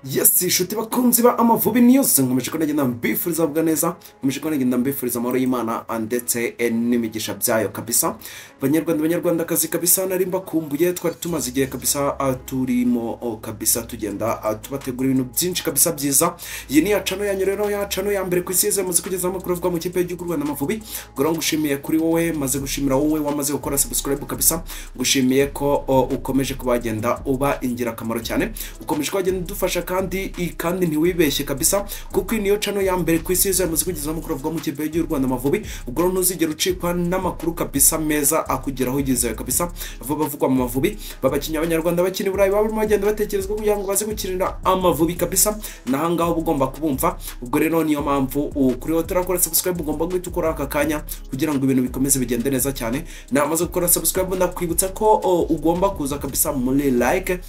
Yes, inshuti bakunzi ba Amavubi News nkomeje ko nagenda mbifuriza bwa neza, nkomeje ko nagenda mbifuriza amahoro y'Imana ndetse n'imigisha byayo kabisa. Banyarwanda kazi kabisa nari mbakumbuye, twari tumaze igihe kabisa turimo kabisa tugenda tubategura ibintu byinshi kabisa byiza. Iyi ni yacano yanyu rero, yacano ya mbere kwisize muzi kugeza amakuru avuga mu kipe y'igihugu Rwanda Amavubi. Goro ngushimiye kuri wowe, maze gushimira wowe wamaze gukora subscribe kabisa. Ngushimiye ko ukomeje kubagenda uba ingirakamaro cyane, ukomeje kubagenda dufasha kandi ntiwibeshye kabisa, kuko niyo chano ya mbere kwisize muzi kugeza amakuru avuga mu kipe y'u Rwanda Amavubi. Ubwo ntuzigera ucikwa n'amakuru kabisa meza akugeraho yizewe kabisa, bavugwa mu Mavubi, babakinya abanyarwanda bakini burayi baba bagenda batekerezwa kugira ngo baze gukirira Amavubi kabisa. Nahanga aho ugomba kubumva. Ubwo rero niyo mpamvu kuri hotel subscribe ugomba guhita ukora aka kanya kugira ngo ibintu bikomeze bigende neza cyane. Namaze gukora subscribe ndakwibutsa ko ugomba kuza kabisa muri like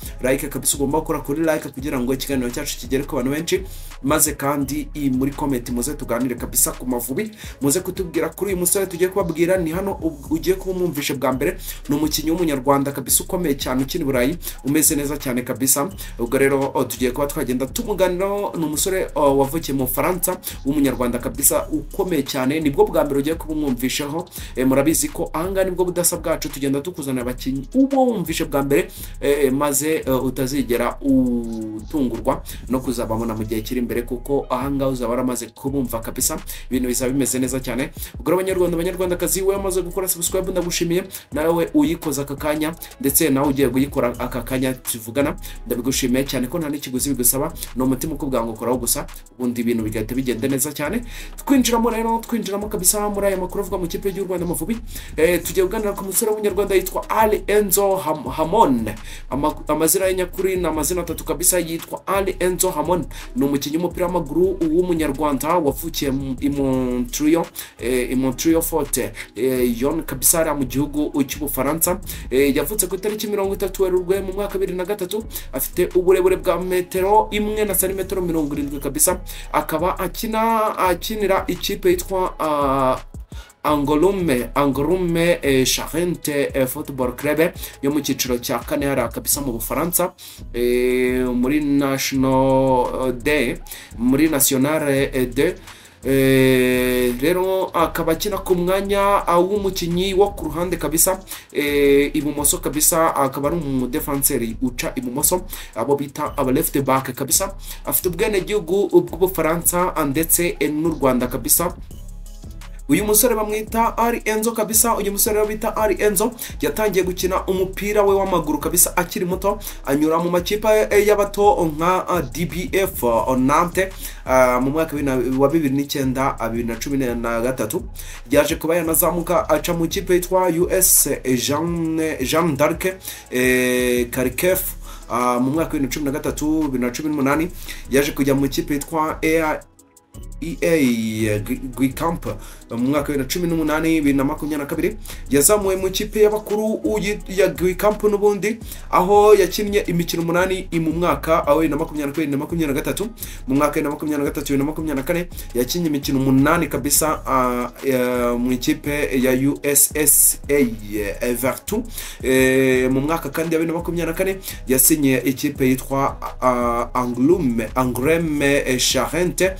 kabisa, ugomba gukora kuri like kugira ngo ikiganiro cyacu kigere ku bantu benshi, maze kandi muri comment muze tuganire kabisa ku Mavubi, muze kutubwira kuri uyu musore tugiye kubabwira. Ni hano ugiye kumumvisha bwa mbere, ni umukinnyi w'umunyarwanda kabisa ukomeye cyane ukiri burayi, umeze neza cyane kabisa. Ubwo rero tugiye kuba twagenda tumuganiraho. Ni umusore wavukiye mu Faransa w'umunyarwanda kabisa ukomeye cyane, nibwo bwa mbere ugiye kubumvishaho. Murabizi ko ahanga nibwo budasa bwacu, tugenda tukuzana abakinnyi ubo wumvishe bwa mbere, maze utazigera utungurwa no kuzababona mu gihe kiri imbere, kuko ahanga uzaba waramaze kubumva kabisa, ibintu bizaba bimeze neza cyane. Ubwo abanyarwandakazi we amaze gukora subscribe ndagushimiye, nawe uyikoza aka kanya ndetse nawe ugiye guyikora aka kanya tuvugana, ndabigushimiye cyane ko nta n'ikiguzi bigusaba, no mutima ukubwanga ukoraho gusa, ubundi ibintu bigahita bigenda neza cyane. Twinjiramo kabisa muri aya makuru avuga mu kipe y'u Rwanda Amavubi. Tugiye kuganira ku musore w'umunyarwanda yitwa Ali Enzo Hamon. Amazina ye nyakuri na amazina atatu kabisa, yitwa Ali Enzo Hamon. Ni umukinnyi w'umupira w'amaguru w'umunyarwanda wavukiye i Montreal Forte yon kabisa ari mu gihugu cy'Ubufaransa. Yavutse ku itariki 30 Werurwe mu mwaka 2003. Afite uburebure bwa metero 1 na santimetero 70 kabisa. Akaba akinira ikipe yitwa Angoulême Charente Football Club yo mu cyiciro cya kane hari kabisa mu Bufaransa, muri Nationale D. Rero akaba akina ku mwanya w'umukinnyi wo ku ruhande kabisa, ibumoso kabisa. Akaba ari umudefenseri uca ibumoso, abo bita aba left back kabisa. Afite ubwene gihugu bw'Ubufaransa ndetse n'u Rwanda kabisa. Uyu musore bamwita Ali Enzo kabisa. Uyu musore bita Ali Enzo yatangiye gukina umupira we w'amaguru kabisa akiri muto, anyura mu makipe y'abato nka DBF Nantes mu mwaka wa 2009 2013. Yaje kuba yanazamuka aca mu kipe yitwa US Jean d'Arc Kharkiv mu mwaka wa 2013 2018. Yaje kujya mu kipe yitwa Guicamp mu mwaka wa 2018 2022. Yazamuwe mu kipe y'abakuru ya Guicamp n'ubundi, aho yakinnye imikino 8 mu mwaka wa 2022 mu mwaka wa 2023 yakinnye imikino 8 kabisa mu ikipe ya USSA Everton. Mu mwaka kandi wa 2024 yasinye ikipe yitwa Angoulême Charente,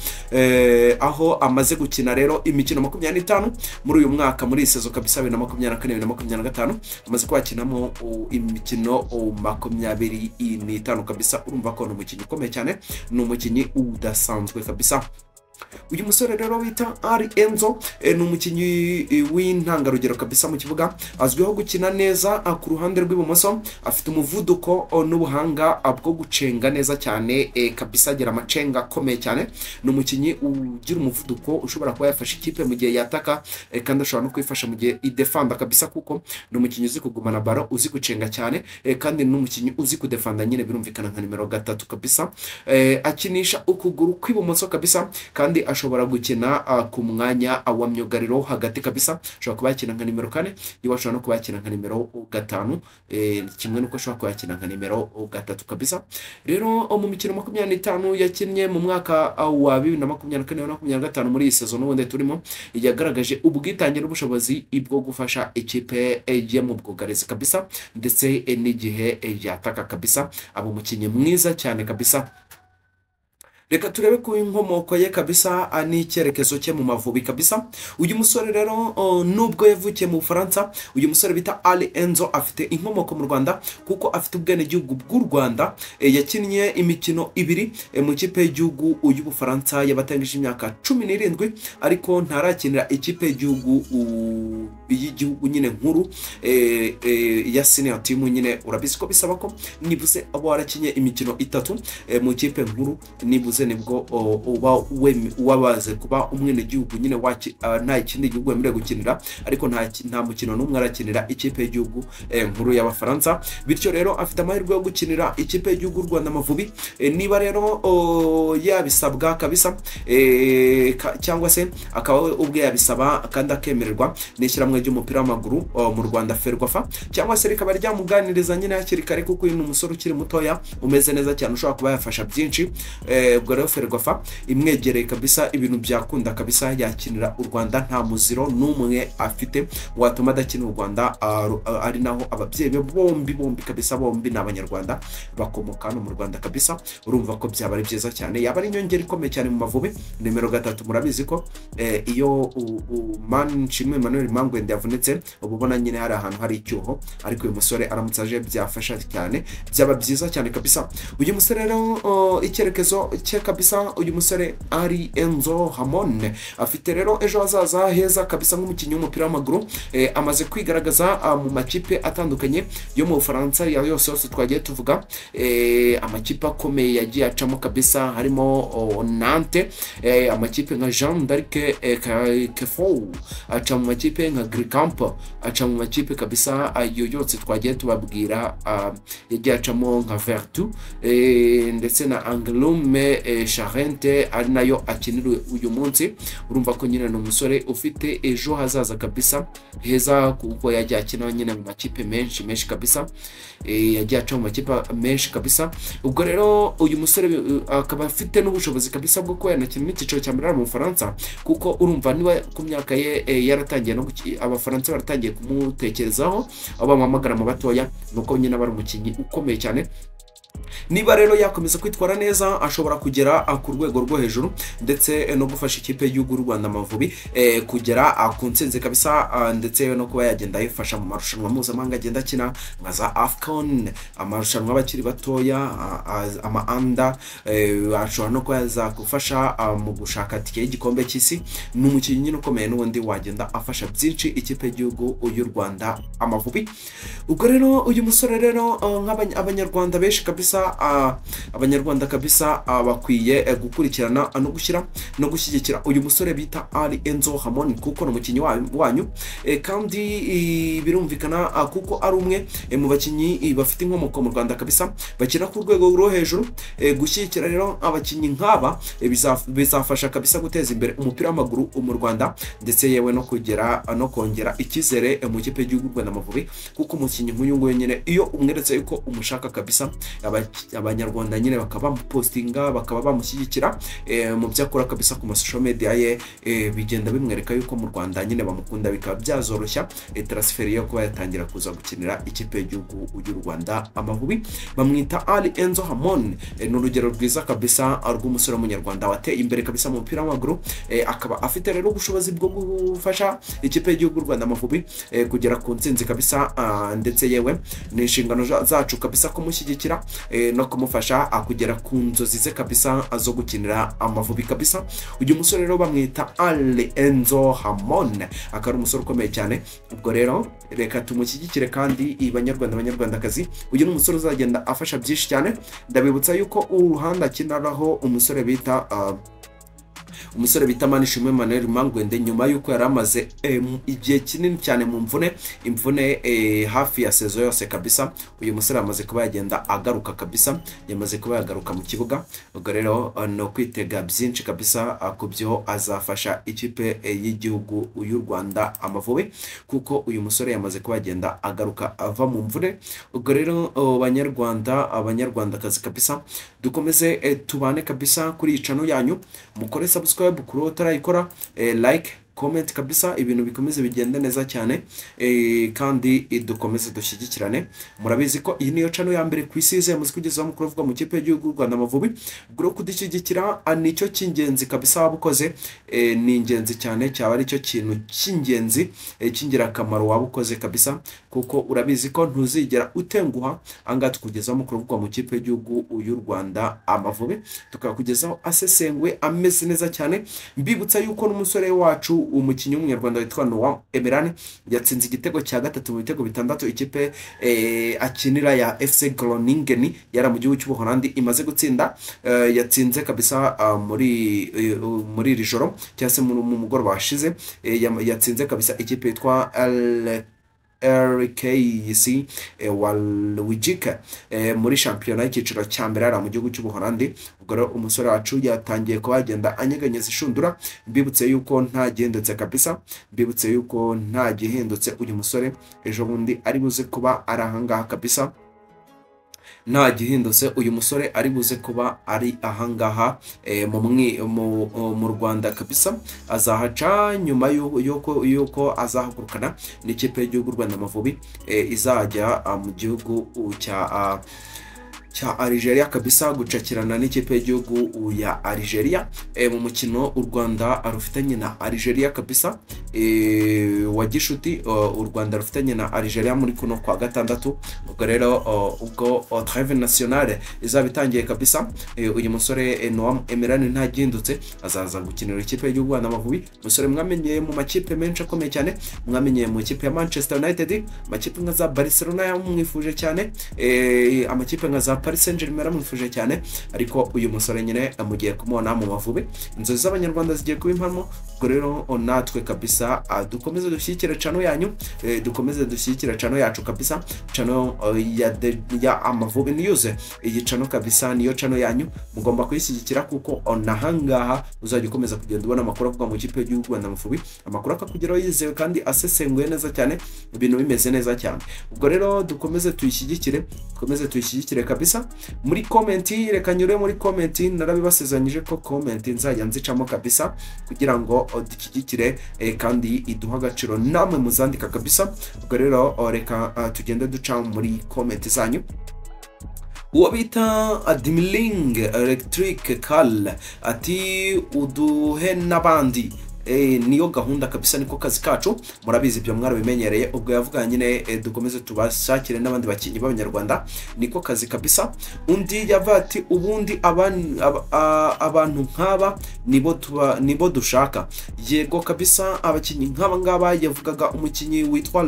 aho amaze gukina rero imikino 25 muri uyu mwaka, muri sezo kabisa 2024-2025 amaze kwakinamo imikino 25 kabisa. Urumva ko ni umukinnyi ukomeye cyane, ni umukinnyi udasanzwe kabisa. Uyu musore rero bita Ali Enzo ni umukinnyi w'intangarugero kabisa mu kibuga, azwiho gukina neza ku ruhande rw'ibumoso. Afite umuvuduko n'ubuhanga bwo gucenga neza cyane kabisa, agira amacenga akomeye cyane. Ni umukinnyi ugira umuvuduko ushobora kuba yafasha ikipe mu gihe yataka, kandi ashobora no kwifasha mu gihe idefanda kabisa, kuko ni umukinnyi uzi kugumana baro, uzi gucenga cyane, kandi ni umukinnyi uzi kudefanda nyine birumvikana nka nimero 3 kabisa. Akinisha ukuguru kw'ibumoso kabisa, kandi ashobora gukina ku mwanya wa myugariro hagati kabisa. Ashobora kuba yakina nka nimero 4, yiwa ashobora no kuba yakina nka nimero 5, kimwe nuko ashobora kuba yakina nka nimero 3 kabisa. Rero mu mikino 25 yakinnye mu mwaka wa 2024-2025 muri iyi season n'ubundi turimo, yagaragaje ubwitange n'ubushobozi bwo gufasha ikipe ye mu bwugarizi kabisa, ndetse n'igihe yataka kabisa. Abo mukinnyi mwiza cyane kabisa. reka turebe ku inkomoko ye kabisa n'icyerekezo cye mu Mavubi kabisa. Uyu musore rero nubwo yavukiye mu Bufaransa, uyu musore bita Ali Enzo afite inkomoko mu Rwanda kuko afite ubwenegihugu bw'u Rwanda. Yakinnye imikino ibiri mu kipe y'igihugu y'Ubufaransa yabatangije imyaka 17, ariko ntarakinira ikipe y'igihugu nyine nkuru ya senior team nyine. Urabizi ko bisaba ko nibuze abo warakinye imikino 3 mu kipe nkuru, nibuze nibwo uba wabaze kuba umwene gihugu nyine nta ikindi gihugu wemerewe gukinira, ariko nta mukino n'umwe arakinira ikipe y'igihugu nkuru y'Abafaransa. Bityo rero afite amahirwe yo gukinira ikipe y'igihugu Rwanda Amavubi. Niba rero yabisabwa kabisa cyangwa se akaba ubwe yabisaba kandi akemererwa n'ishyirahamwe ry'umupira w'amaguru mu Rwanda Ferwafa, cyangwa se rikaba ryamuganiriza nyine hakiri kare kuko uyu umusore ukiri mutoya umeze neza cyane ushobora kuba yafasha byinshi. Ubwo rero Ferwafa imwegereye kabisa, ibintu byakunda kabisa yakinira u Rwanda, nta muziro n'umwe afite watuma adakina u Rwanda. Ari naho ababyeyi be bombi kabisa, bombi ni Abanyarwanda bakomoka hano mu Rwanda kabisa. Urumva ko byaba ari byiza cyane, yaba ari inyongera ikomeye cyane mu Mavubi. Nimero 3 murabizi ko iyo Nshimwe Emmanuel Mangwende yavunitse ubu ubona nyine hari ahantu hari icyuho, ariko uyu musore aramutse aje byafasha cyane, byaba byiza cyane kabisa. Uyu musore rero icyerekezo cye kabisa, uyu musore Ali Enzo Hamon afite rero ejo hazaza heza kabisa nk'umukinnyi w'umupira w'amaguru. Amaze kwigaragaza mu makipe atandukanye yo mu Bufaransa yose twagiye tuvuga, amakipe akomeye yagiye acamo kabisa, harimo Nantes, amakipe nka Jean d'Arc Kefou, aca mu makipe nka Gricamp, aca mu makipe kabisa ayo yose twagiye tubabwira. Yagiye acamo nka Vertu ndetse na Angoulême Charente ari nayo akinira uyu munsi. Urumva ko nyine ni umusore ufite ejo hazaza kabisa heza, kuko yagiye akina nyine mu makipe menshi kabisa, yagiye aca mu makipe menshi kabisa. Ubwo rero uyu musore akaba afite n'ubushobozi kabisa bwo kuba yanakina icyiciro cya mbere mu Bufaransa, kuko urumva niba ku myaka ye yaratangiye no Abafaransa baratangiye kumutekerezaho, abo bamuhamagara mu batoya, nuko nyine aba ari umukinnyi ukomeye cyane. Niba rero yakomeza kwitwara neza ashobora kugera ku rwego rwo hejuru, ndetse no gufasha ikipe y'u Rwanda Amavubi kugera ku ntsinzi kabisa, ndetse no kuba yagenda yifasha mu marushanwa mpuzamahanga agenda akina nka za AFCON, amarushanwa y'abakiri batoya, ama-under. Ashobora no kuba yazagufasha mu gushaka tike y'igikombe cy'isi. Ni umukinnyi nyine ukomeye n'ubundi wagenda afasha byinshi ikipe y'igihugu y'u Rwanda Amavubi. Ubwo rero uyu musore rero nk'abanyarwanda benshi kabisa, Abanyarwanda kabisa bakwiye gukurikirana no gushyigikira uyu musore bita Ali Enzo Hamon, kuko no umukinnyi wanyu kandi birumvikana kuko ari umwe mu bakinnyi bafite inkomoko mu Rwanda kabisa, bakina ku rwego rwo hejuru. Gushyigikira rero abakinnyi nk'aba bizafasha kabisa guteza imbere umupira w'amaguru mu Rwanda, ndetse yewe no kongera icyizere mu kipe y'igihugu Rwanda Amavubi, kuko umukinnyi nk'uyu nguyu nyine iyo umweretse yuko umushaka kabisa, Abanyarwanda nyine bakaba bamupostinga, bakaba bamushyigikira mu byo akora kabisa ku social media ye, bigenda bimwereka yuko mu Rwanda nyine bamukunda, bikaba byazoroshya transfer yo kuba yatangira kuza gukinira ikipe y'igihugu y'u Rwanda Amavubi. Bamwita Ali Enzo Hamon, ni urugero rwiza kabisa rw'umusore w'umunyarwanda wateye imbere kabisa mu mupira w'amaguru. Akaba afite rero ubushobozi bwo gufasha ikipe y'igihugu Rwanda Amavubi kugera ku ntsinzi kabisa, ndetse yewe ni inshingano zacu kabisa kumushyigikira no kumufasha kugera ku nzozi ze kabisa zo gukinira Amavubi kabisa. Uyu musore rero bamwita Ali Enzo Hamon, akaba umusore ukomeye cyane. Ubwo rero reka tumushyigikire kandi Banyarwandakazi, uyu ni umusore uzagenda afasha byinshi cyane. Ndabibutsa yuko uruhande akinaraho umusore bita Nshimwe Emmanuel Mangwende, nyuma yuko yari amaze igihe kinini cyane mu imvune hafi ya sezo yose kabisa. Uyu musore amaze kuba yagenda agaruka kabisa, yamaze kuba yagaruka mu kibuga. Ubwo rero no kwitega byinshi kabisa ku byo azafasha ikipe y'igihugu y'u Rwanda Amavubi, kuko uyu musore yamaze kuba yagenda agaruka ava mu mvune. Ubwo rero Abanyarwandakazi kabisa, dukomeze tubane kabisa kuri channel yanyu, mukore subscribe kuri utarayikora, like comment kabisa, ibintu bikomeze bigenda neza cyane, kandi dukomeze dushyigikirane. Murabizi ko iyi niyo channel ya mbere ku isi yize muziki kugezaho amakuru avuga mu kipe y'igihugu y'u Rwanda Amavubi. Ubwo kudushyigikira nicyo cy'ingenzi kabisa waba ukoze, ni ingenzi cyane, cyaba ari cyo kintu cy'ingenzi cy'ingirakamaro waba ukoze kabisa, kuko urabizi ko ntuzigera utenguha. Anga tukugezaho amakuru avuga mu kipe y'igihugu y'u Rwanda Amavubi, tukakugezaho asesengwe ameze neza cyane. Mbibutsa yuko n'umusore wacu umukinnyi w'umunyarwanda witwa Noam Emirane yatsinze igitego cya gatatu mu bitego bitandatu ikipe akinira ya FC Groningen yara mu gihugu cy'Ubuholandi imaze gutsinda. Yatsinze kabisa muri iri joro cyangwa se mu mugoroba washize, yatsinze kabisa ikipe yitwa RKC Walwijika muri shampiyona y'ikiciro cya mbere ara mu gihugu cy'Ubuholandi. Ubwo rero umusore wacu yatangiye kuba yagenda anyeganyeza ishundura. Mbibutse yuko nta gihindutse kabisa, mbibutse yuko nta gihindutse, uyu musore ejo bundi ari buze kuba ari ahangaha kabisa, nta gihindutse, uyu musore ari buze kuba ari ahangaha mu Rwanda kabisa. Azahaca nyuma yuko azahagurukana n'ikipe y'igihugu y'u Rwanda Amavubi izajya mu gihugu cya Algeria kabisa gucakirana n'ikipe y'igihugu ya Algeria mu mukino u Rwanda rufitanye na Algeria kabisa, wa gishuti u Rwanda rufitanye na Algeria muri kuno kwa gatandatu. Ubwo rero ubwo trêve nationale izaba itangiye kabisa, uyu musore Noam Emirane nta gihindutse azaza gukinira ikipe y'igihugu y'u Rwanda Amavubi. Umusore mwamenye mu makipe menshi akomeye cyane, mwamenye mu ikipe ya Manchester United, amakipe nka za Barcelona yamwifuje cyane, amakipe nka za Paris Saint-Germain yaramwifuje cyane, ariko uyu musore nyine amugiye kumubona mu Mavubi. Inzozi z'abanyarwanda zigiye kuba impamo. Ubwo rero natwe kabisa dukomeze dushyigikire channel yanyu, dukomeze dushyigikire channel yacu kabisa, channel ya Amavubi News. Iyi channel kabisa niyo channel yanyu, mugomba kuyishyigikira kuko onahangaha uzajya ukomeza kugenda ubona amakuru avuga mu kipe y'u Rwanda Amavubi, amakuru akakugeraho yizewe kandi asesenguye neza cyane, ibintu bimeze neza cyane. Ubwo rero dukomeze tuyishyigikire kabisa. Muri comment reka nyure muri comment, narabibasezeranyije ko comment nzajya nzicamo kabisa kugira ngo dushyigikire kandi iduha agaciro namwe muzandika kabisa. Ubwo rero reka tugende duca muri comment zanyu. Uwo bita Admiling Electric Call ati uduhe n'abandi, niyo gahunda kabisa, niko kazi kacu, murabizi ibyo mwari bimenyereye. Ubwo yavuga nyine dukomeze tubashakire n'abandi bakinyi b'abanyarwanda, niko kazi kabisa. Undi yavati ubundi abantu nk'aba nibo dushaka. Yego kabisa, abakinyi nk'aba ngaba yavugaga umukinyi witwa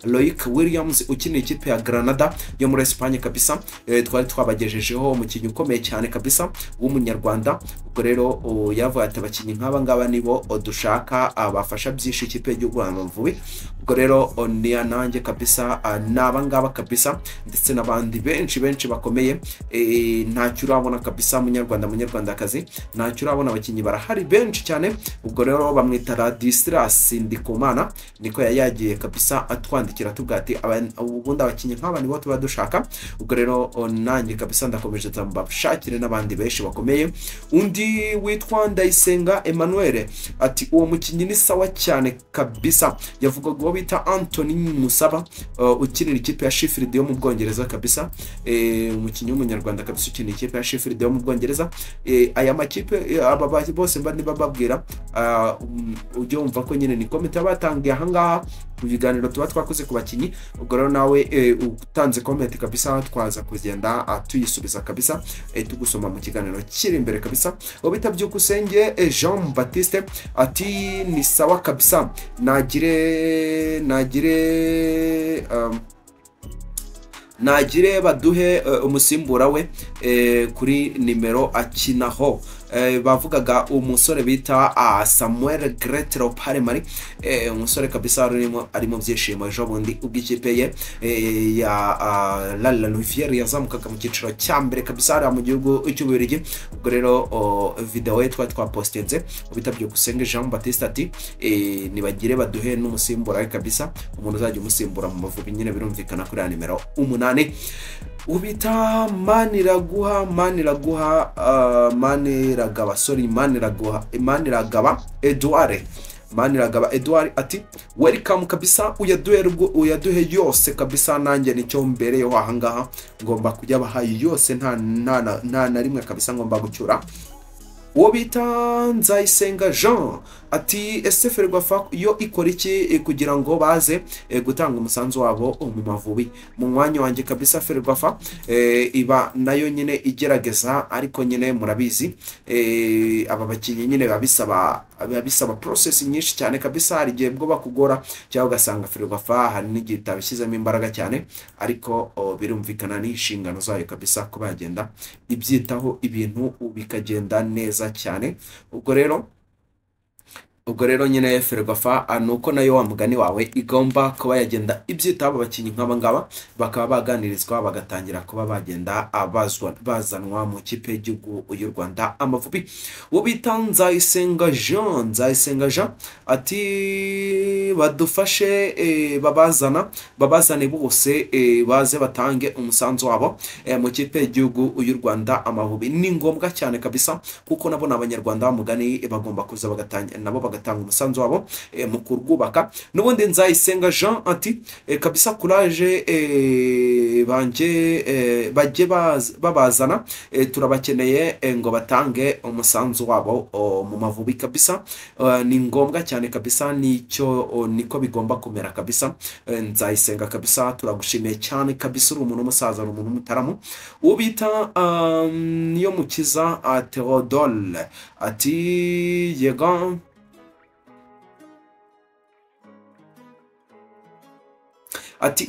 Loic Williams ukinira ikipe ya Granada yo muri Espagne kabisa. Twari twabagejejeho umukinyi ukomeye cyane kabisa w'umunyarwanda. Ubwo rero yavuga ati abakinyi nk'aba ngaba nibo dushaka abafasha byinshi ikipe y'u Rwanda Amavubi. Ubwo rero niya nanjye kabisa naba ngaba kabisa, ndetse n'abandi benshi bakomeye. Ntacyo urabona kabisa munyarwandakazi, ntacyo urabona, abakinyi barahari benshi cyane. Ubwo rero bamwita Radislas Ndikumana, niko yagiye kabisa atwandikira tubwati ubundi abakinyi nk'aba nibo tuba dushaka. Ubwo rero nanjye kabisa ndakomeje tambashakire n'abandi benshi bakomeye. Undi witwa Ndayisenga Emmanuel ati uwo mukinyi ni sawa cyane kabisa. Yavugaga uwo bita Anthony Musaba ukinira ikipe ya Sheffield yo mu Bwongereza kabisa, umukinyi w'umunyarwanda kabisa ukinira ikipe ya Sheffield yo mu Bwongereza. Aya makipe aba bose mba nibababwira, ujye wumva ko nyine ni comment abatangiye ahangaha mu biganiro tuba twakoze ku bakinyi. Ubwo rero nawe utanze comment kabisa twaza kugenda tuyisubiza kabisa, tugusoma mu kiganiro kiri imbere kabisa. Ubita Byukusenge Jean Baptiste ati ni sawa kabisa, nagire baduhe umusimbura we kuri nimero akinaho. Bavugaga umusore bita Samuel Gretero Palemari, umusore kabisa ari mu byishimo ejo bundi ubw'ikipe ye ya La Louvière yazamukaga mu cyiciro cya mbere kabisa ari mu gihugu cy'Ububiligi. Ubwo rero video ye twapostinze ubita Byukusenge Jean Baptiste ati nibagire baduhe n'umusimbura we kabisa, umuntu uzajya umusimbura mu Mavubi nyine birumvikana kuri ya nimero 8. Ubita Maniragaba Edouard Maniragaba Edouard ati welcome kabisa, uyaduhe yose kabisa, nanjye nicyo mbereyeho ahangaha, ngomba kujya bahaye yose, nta na rimwe kabisa ngomba gucyura. Uwo bita Nzayisenga Jean ati ese Ferwafa yo ikora iki kugira ngo baze gutanga umusanzu wabo mu Mavubi? Mu mwanya wanjye kabisa Ferwafa iba nayo nyine igerageza, ariko nyine murabizi aba bakinyi nyine babisaba process nyinshi cyane kabisa, hari gihe bwo bakugora cyangwa ugasanga Ferwafa hari n'igihe itabishyizemo imbaraga cyane, ariko birumvikana n'inshingano zayo kabisa ko bagenda ibyitaho ibintu bikagenda neza cyane. Ubwo rero nyine Ferwafa nuko nayo wa mugani wawe igomba kuba yagenda ibyitabo abakinyi nk'aba ngaba, bakaba baganirizwa bagatangira kuba bagenda bazanwa mu kipe y'igihugu y'u Rwanda Amavubi. Uwo bita Nzayisenga Jean ati badufashe babazane bose baze batange umusanzu wabo mu kipe y'igihugu y'u Rwanda Amavubi. Ni ngombwa cyane kabisa, kuko nabo n'abanyarwanda bamugani bagomba kuza bagatanga nabo bagatanga umusanzu wabo mu kurwubaka. N'ubundi Nzayisenga Jean ati kabisa courage bajye babazana, turabakeneye ngo batange umusanzu wabo mu Mavubi kabisa. Ni ngombwa cyane kabisa, niko bigomba kumera kabisa. Nzayisenga kabisa turagushimiye cyane kabisa, uri umuntu umusaza, uri umuntu mutaramu. Uwo bita niyo mukiza Theodore ati yego ati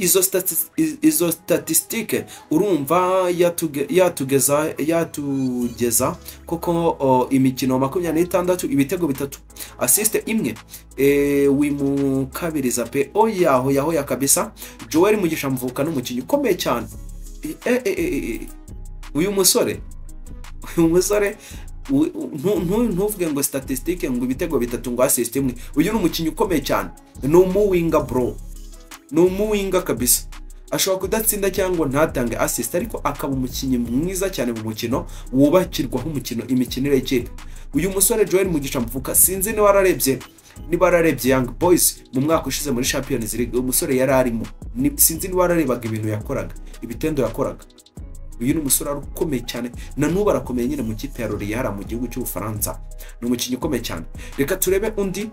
izo statistike urumva yatugeza koko imikino 26 ibitego 3 assist imwe wimukabiriza pe oyaho ya kabisa. Joel Mugisha Mvuka n'umukinyi ukomeye cyane. uyu musore ntuvuge ngo statistike ngo ibitego 3 ngo assist imwe. Uyu ni umukinyi ukomeye cyane, no muwinga bro, no muwinga kabisa. Ashobora kudatsinda cyangwa ntatange assist, ariko akaba umukinyi mwiza cyane mu mukino wubakirwaho imikinire y'ikipe. Uyu musore Joel Mugisha Mvuka sinzi ni wararebye Young Boys mu mwaka ushize muri Champions League, umusore yari arimo, sinzi ni wararebaga ibintu yakoraga, ibitendo yakoraga. Uyu ni umusore ukomeye cyane, na nubu arakomeye nyine mu kipe ya Lorient mu gihugu cy'u Bufaransa. Ni umukinyi ukomeye cyane. Reka turebe undi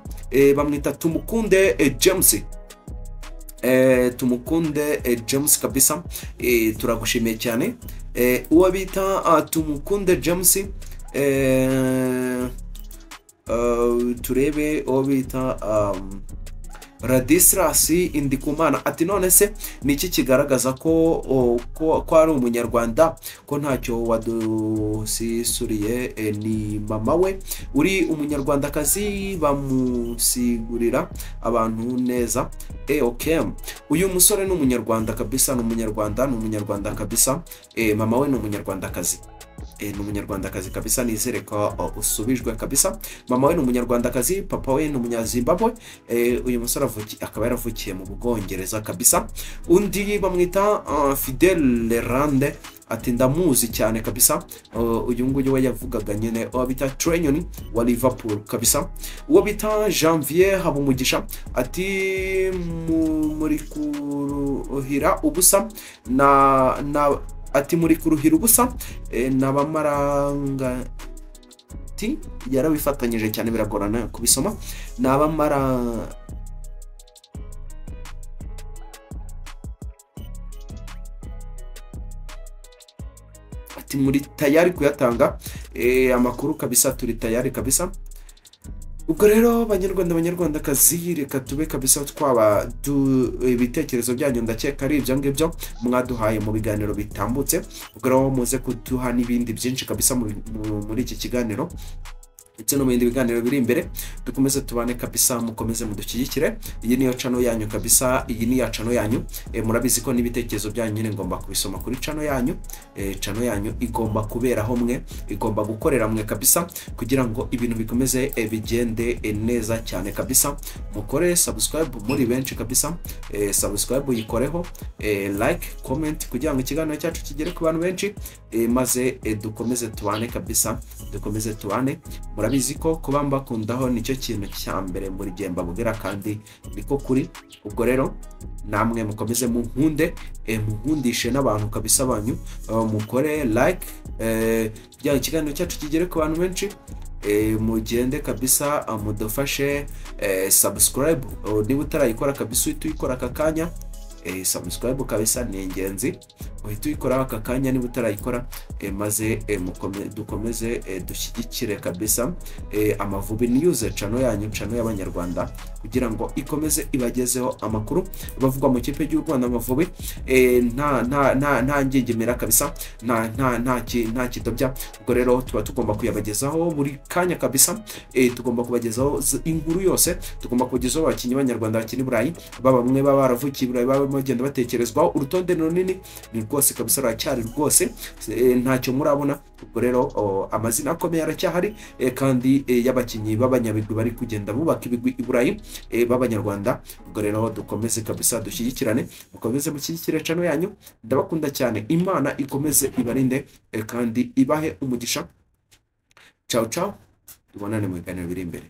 bamwita Tumukunde James. Tumukunde James kabisa, turagushimiye cyane. Uwo bita Tumukunde James, turebe uwo bita Radislas Indikumana ati none se niki kigaragaza ko ari umunyarwanda, ko ntacyo wadusisuriye ni mama we uri umunyarwandakazi bamusigurira abantu neza. Okay, uyu musore ni umunyarwanda kabisa, ni umunyarwanda kabisa. Mama we ni umunyarwandakazi. Ni umunyarwandakazi kabisa, nizere ko usubijwe kabisa. Mama we ni umunyarwandakazi, papa we ni umunyazimbabwe. Uyu musore akaba yaravukiye mu Bwongereza kabisa. Undi bamwita Fidel Lerande ati ndamuzi cyane kabisa. Uyu nguyu we yavugaga nyine uwo bita Trenyon wa Liverpool kabisa. Uwo bita Janvier Habumugisha ati muri kuruhira ubusa ati muri kuruhira ubusa n'abamaranga ati yarabifatanyije cyane biragorana kubisoma. N'abamara ati muri tayari kuyatanga amakuru kabisa, turi tayari kabisa. Ubwo rero banyarwandakazi, reka tube kabisa twaba ibitekerezo byanyu, ndakeka ari ibyo ngibyo mwaduhaye mu biganiro bitambutse. Ubwo rero muze kuduha n'ibindi byinshi kabisa muri iki kiganiro, ndetse no mu bindi biganiro biri imbere. Dukomeze tubane kabisa, mukomeze mudushyigikire. Iyi niyo channel yanyu kabisa, iyi ni ya channel yanyu. Murabizi ko n'ibitekerezo byanyu nyine ngomba kubisoma kuri channel yanyu. Channel yanyu igomba kubera homwe, igomba gukorera mwe kabisa, kugira ngo ibintu bikomeze bigende neza cyane kabisa. Mukore subscribe muri benshi kabisa, subscribe yikoreho, like, comment, kugira ngo ikiganiro cyacu kigere ku bantu benshi, maze dukomeze tubane kabisa, dukomeze tubane. murabizi ko kuba mbakundaho nicyo kintu cya mbere muri gihe mbabwira, kandi niko kuri. Ubwo rero namwe mukomeze munkunde, munkundishe n'abantu kabisa banyu, mukore like, bya ikiganiro cyacu kigere ku bantu benshi, mugende kabisa mudufashe subscribe, niba utarayikora kabisa uhita uyikora aka kanya. Subscribe kabisa ni ingenzi, uhita uyikora aka kanya niba utarayikora, maze dukomeze dushyigikire kabisa Amavubi News channel yanyu, channel y'abanyarwanda, kugira ngo ikomeze ibagezeho amakuru bavugwa mu kipe y'u Rwanda Amavubi, nta ngingimira kabisa, nta kitobya. Ubwo rero tuba tugomba kuyabagezaho buri kanya kabisa, tugomba kubagezaho inkuru yose, tugomba kubagezaho abakinnyi b'abanyarwanda bakina i Burayi, bamwe baba baravukiye i Burayi, baba bagenda batekerezwaho. Urutonde runini ni rwose kabisa, ruracyari rwose, ntacyo murabona. Ubwo rero amazina akomeye aracyahari, kandi y'abakinnyi b'abanyabigwi bari kugenda bubaka ibigwi i Burayi b'abanyarwanda. Ubwo rero dukomeze kabisa dushyigikirane, mukomeze mushyigikire channel yanyu, ndabakunda cyane. Imana ikomeze ibarinde kandi ibahe umugisha. Ciao ciao, tubonane mu biganiro biri imbere.